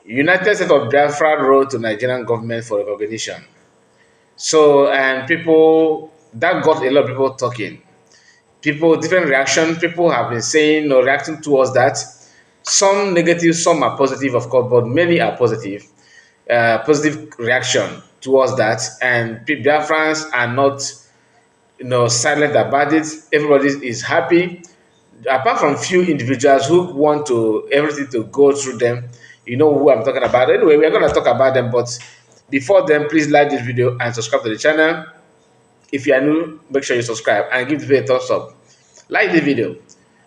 United States of Biafra wrote to Nigerian government for recognition. So, and people, that got a lot of people talking. People, different reaction. People have been saying or reacting towards that. Some negative, some are positive, of course, but many are positive. Positive reaction towards that, and Biafrans are not, silent about it. Everybody is happy, apart from few individuals who want to everything to go through them. You know who I'm talking about. Anyway, we're going to talk about them, but before then, please like this video and subscribe to the channel. If you are new, make sure you subscribe and give the video a thumbs up. Like the video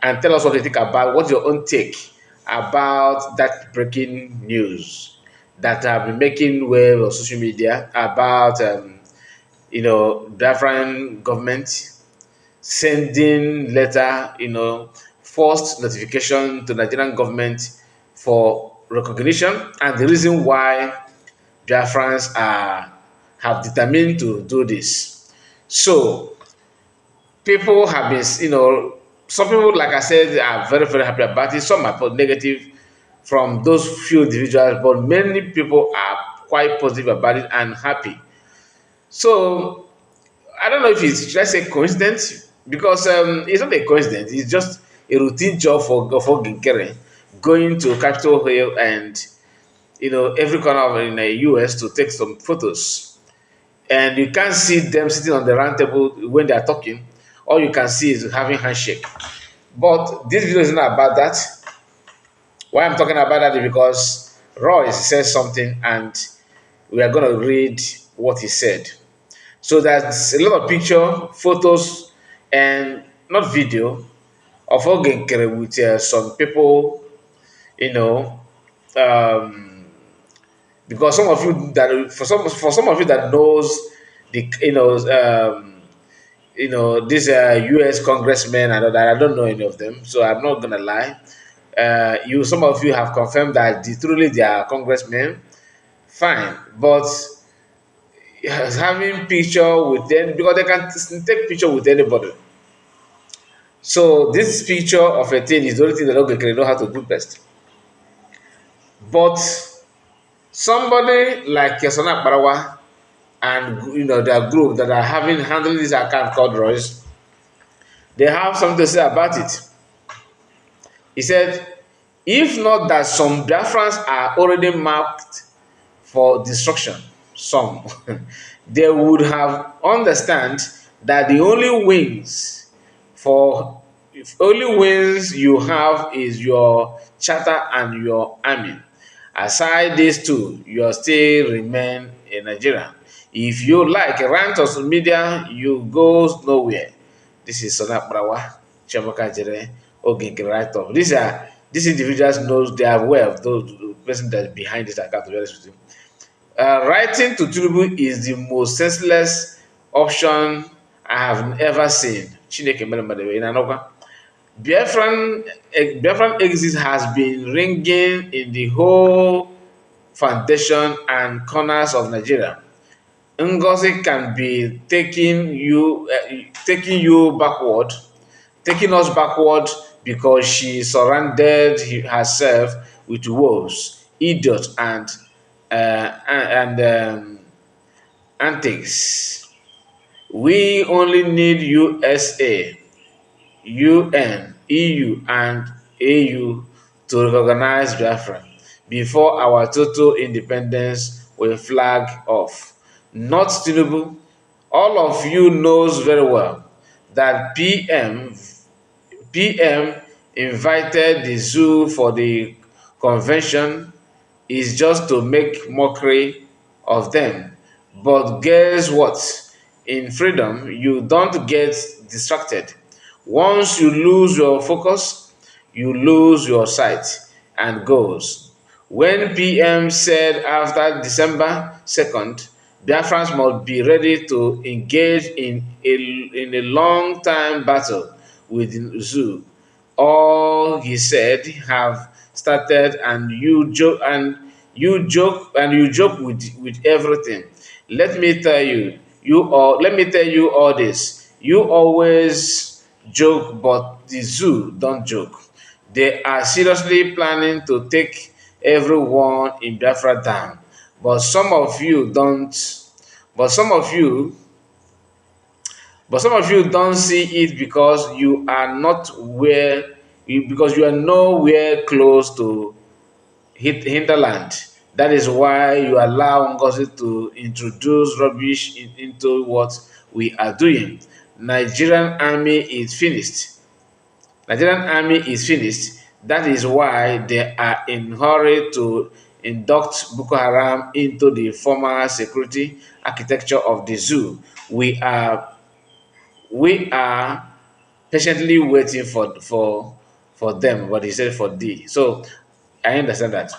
and tell us what you think about, what's your own take about that breaking news that have been making wave on social media about different government sending letter, forced notification to Nigerian government for recognition, and the reason why Biafrans have determined to do this. So people have been, some people, like I said, are very, very happy about it. Some are negative from those few individuals, but many people are quite positive about it and happy. So I don't know if it's, should I say, coincidence, because it's not a coincidence. It's just a routine job for Ginkere going to Capitol Hill and every corner of in the US to take some photos, and you can't see them sitting on the round table when they are talking. All you can see is having handshake. But this video is not about that. Why I'm talking about that is because Royce says something, and we are going to read what he said. So there's a lot of picture, photos, and not video of Ogenkere with some people, you know, um, because some of you that for some of you that knows the these US congressmen and all that, I don't know any of them, so I'm not gonna lie. Some of you have confirmed that truly they are congressmen, fine, but having picture with them, because they can take picture with anybody. So this picture of a thing is the only thing that Ogenkere know how to do best. But somebody like Yasona Barawa and their group that are handling this account called Royce, they have something to say about it. He said, if not that some Biafrans are already marked for destruction, some, they would have understand that the only wins you have is your charter and your army. Aside these two, you still remain in Nigeria. If you like rant on social media, you go nowhere. This is Sonak Brawa, Chamaka Jere, Ogenkere right off. These individuals knows they are aware of those the person that's behind this account, to be honest with you. Writing to Tinubu is the most senseless option I have ever seen. Chineke mere mmadụ wee na-anọkwa. Biafran exit has been ringing in the whole foundation and corners of Nigeria. Ngozi can be taking us backward because she surrounded herself with wolves, idiots, and antics. We only need USA, UN, EU, and AU to recognize Biafra before our total independence will flag off. Not Tinubu. All of you knows very well that PM invited the zoo for the convention is just to make mockery of them. But guess what? In freedom, you don't get distracted. Once you lose your focus, you lose your sight and goals. When PM said after December 2nd, Biafrans must be ready to engage in a long-time battle with the zoo, all he said have started, and you joke with everything. Let me tell you all this. You always joke, but the zoo don't joke. They are seriously planning to take everyone in Biafra down. But some of you don't. But some of you, don't see it because you are not where because you are nowhere close to hinterland. That is why you allow Ngozi to introduce rubbish into what we are doing. Nigerian army is finished. Nigerian army is finished. That is why they are in hurry to induct Boko Haram into the former security architecture of the zoo. We are patiently waiting for them, but he said for thee. So I understand that.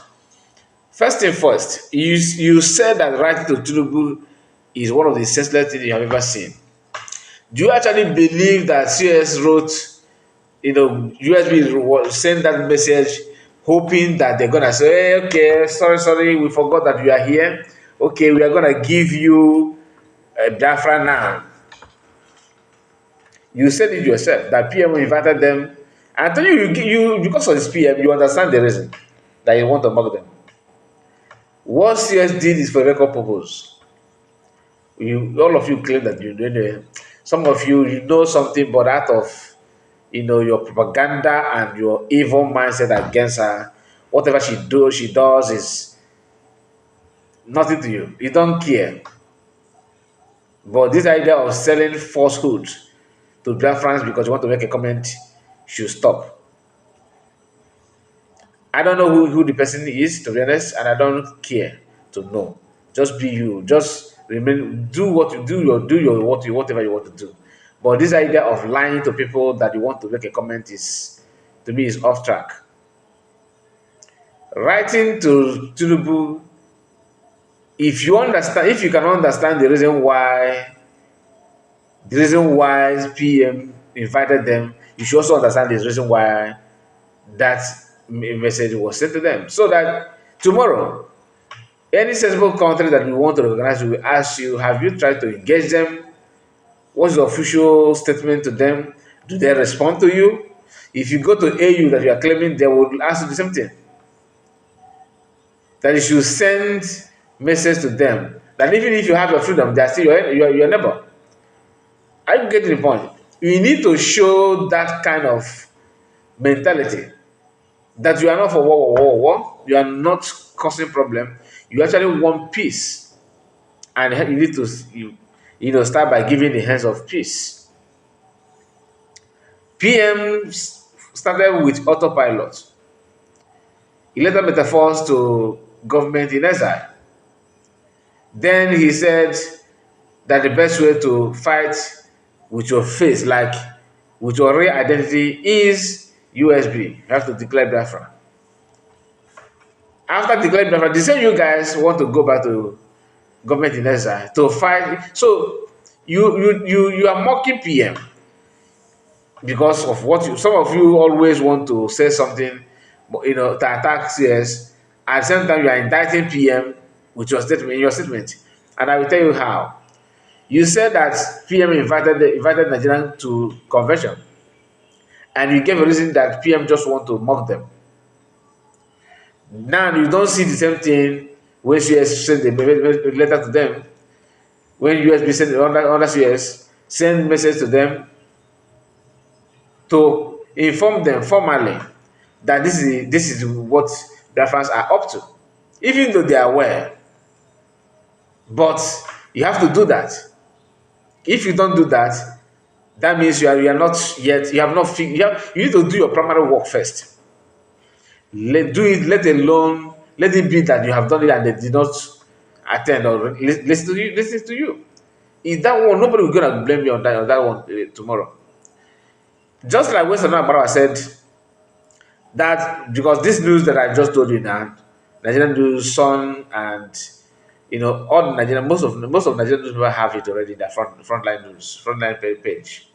First thing first, you said that writing to Tinubu is one of the senseless things you have ever seen. Do you actually believe that CS wrote, USB send that message hoping that they're gonna say, hey, okay, sorry, we forgot that you are here. Okay, we are gonna give you a Biafra now. You said it yourself that PM invited them. And I tell you because of this PM, you understand the reason that you want to mock them. What CS did is for record purpose. All of you claim that you know. Some of you know something, but out of your propaganda and your evil mindset against her, whatever she does is nothing to you. You don't care. But this idea of selling falsehood to Biafrans because you want to make a comment should stop. I don't know who the person is, to be honest, and I don't care to know. Just be you. Just remain. Do what you do. Whatever you want to do. But this idea of lying to people that you want to make a comment is, to me, is off track. Writing to Tinubu, if you can understand the reason why PM invited them, you should also understand the reason why that message was sent to them, so that tomorrow any sensible country that we want to recognize will ask you, have you tried to engage them? What's the official statement to them? Do they respond to you? If you go to AU that you are claiming, they will ask you the same thing. That you should send message to them that even if you have your freedom, they are still your neighbor. I get the point. You need to show that kind of mentality, that you are not for war. You are not causing problem. You actually want peace, and you need to start by giving the hands of peace. PM started with autopilot. He later metaphors to government in exile. Then he said that the best way to fight with your face, like with your real identity, is USB. You have to declare Biafra. After declaring Biafra, the same you guys want to go back to government in exile to fight. So you are mocking PM because of some of you always want to say something, to attack CS. At the same time, you are indicting PM with your statement. And I will tell you how. You said that PM invited Nigerians to convention, and you gave a reason that PM just want to mock them. Now you don't see the same thing when CS sent a letter to them. When USB sent other CS send message to them to inform them formally that this is what their fans are up to, even though they are aware. But you have to do that. If you don't do that, that means you are not yet. You have not. You need to do your primary work first. Do it. Let alone. Let it be that you have done it and they did not attend or listen to you. Listen to you. If that one, nobody will gonna blame you on that one tomorrow. Just like when Sana Barawa said that, because this news that I just told you now, Nigerian News, Sun, and all the Nigerian, most of Nigerian newspapers have it already. The frontline page.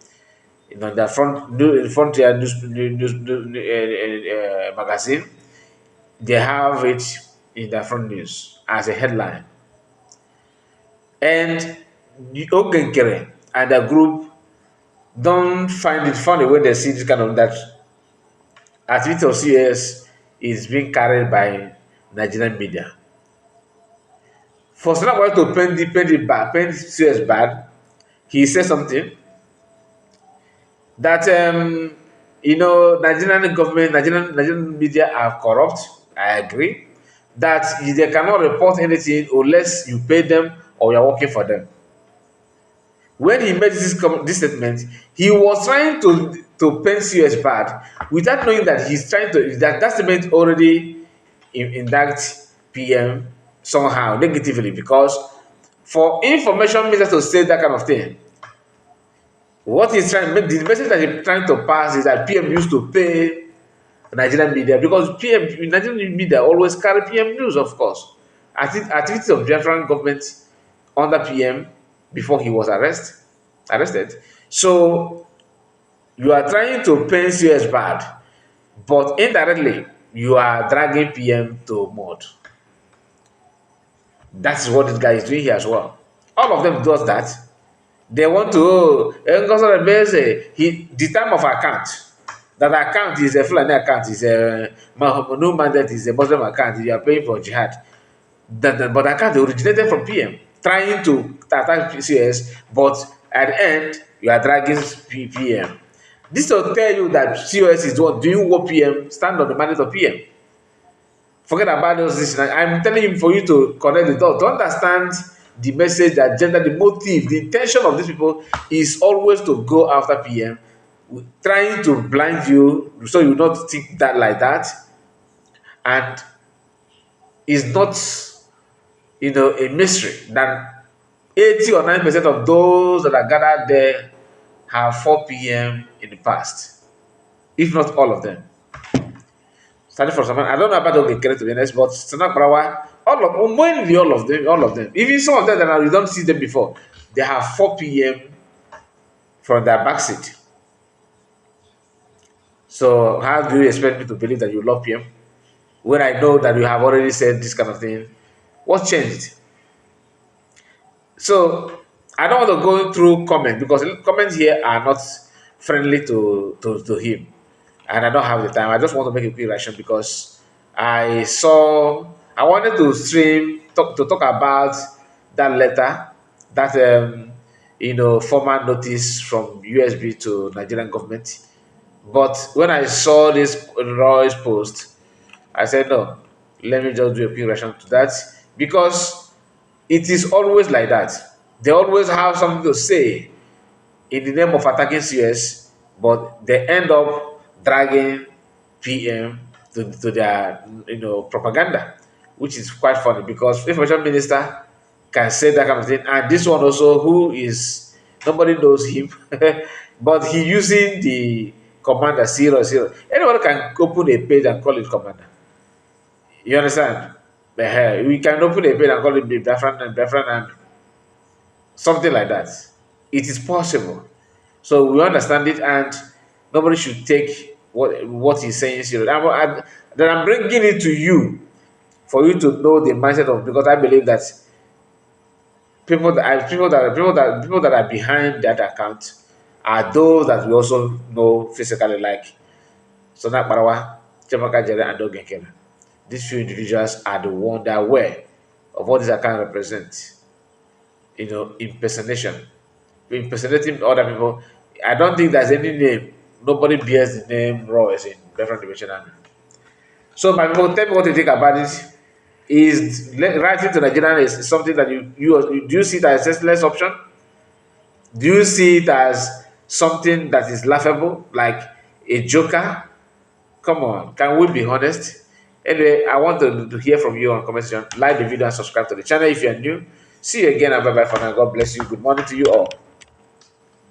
The Frontier magazine, they have it in the front news as a headline. And Ogenkere and the group don't find it funny when they see this kind of that activity of CS is being carried by Nigerian media. For somebody to paint CS bad, he said something that Nigerian government, Nigerian media are corrupt. I agree that they cannot report anything unless you pay them or you are working for them. When he made this statement, he was trying to paint CS bad without knowing that he's trying to that statement already indict PM somehow negatively, because for information minister to say that kind of thing, what he's trying, the message that he's trying to pass is that PM used to pay Nigerian media, because Nigerian media always carry PM news, of course. Activities of Biafran government under PM before he was arrested. So you are trying to paint CS bad, but indirectly you are dragging PM to mud. That's what this guy is doing here as well. All of them does that. They want to, Orabueze, the time of account, that account is a Fulani account, is a no mandate, is a Muslim account, you are paying for jihad. But the account originated from PM, trying to attack CS, but at the end, you are dragging PM. This will tell you that COS is the one doing what PM, stand on the mandate of PM. Forget about those. I'm telling you for you to connect the dots, to understand the message, the agenda, the motive, the intention of these people is always to go after PM, trying to blind you so you not think that like that. And it's not, a mystery that 80 or 90% of those that are gathered there have 4 PM in the past, if not all of them. Starting from someone, I don't know about Ogekere to be honest, but Sanak Brawa, mainly all of them. Even some of them that you don't see them before, they have 4 PM from their backseat. So how do you expect me to believe that you love PM when I know that you have already said this kind of thing? What changed? So I don't want to go through comments, because comments here are not friendly to him, and I don't have the time. I just want to make a quick reaction because I wanted to talk about that letter, that formal notice from USB to Nigerian government. But when I saw this Roy's post, I said no, let me just do a quick reaction to that, because it is always like that. They always have something to say in the name of attacking CS, but they end up dragging PM to their propaganda, which is quite funny, because information minister can say that kind of thing, and this one also, who is nobody knows him, but he using the commander 00. Anyone can open a page and call it commander. You understand? We can open a page and call it the Biafran army, something like that. It is possible. So we understand it, and nobody should take what he's saying serious. Then I'm bringing it to you for you to know the mindset of, because I believe that people that are behind that account are those that we also know physically, like Sonak Barawa, Chamaka Jere, and Ogenkere. These few individuals are the ones that are aware of what this account represents. Impersonation, impersonating other people. I don't think there's any name. Nobody bears the name Royce in Biafran Liberation Army. So my people, tell me what you think about it. Is writing to Nigerian is something that you do you see it as a senseless option? Do you see it as something that is laughable, like a joker? Come on, can we be honest? Anyway, I want to hear from you on comment section. Like the video and subscribe to the channel if you are new. See you again and bye bye for now. God bless you. Good morning to you all.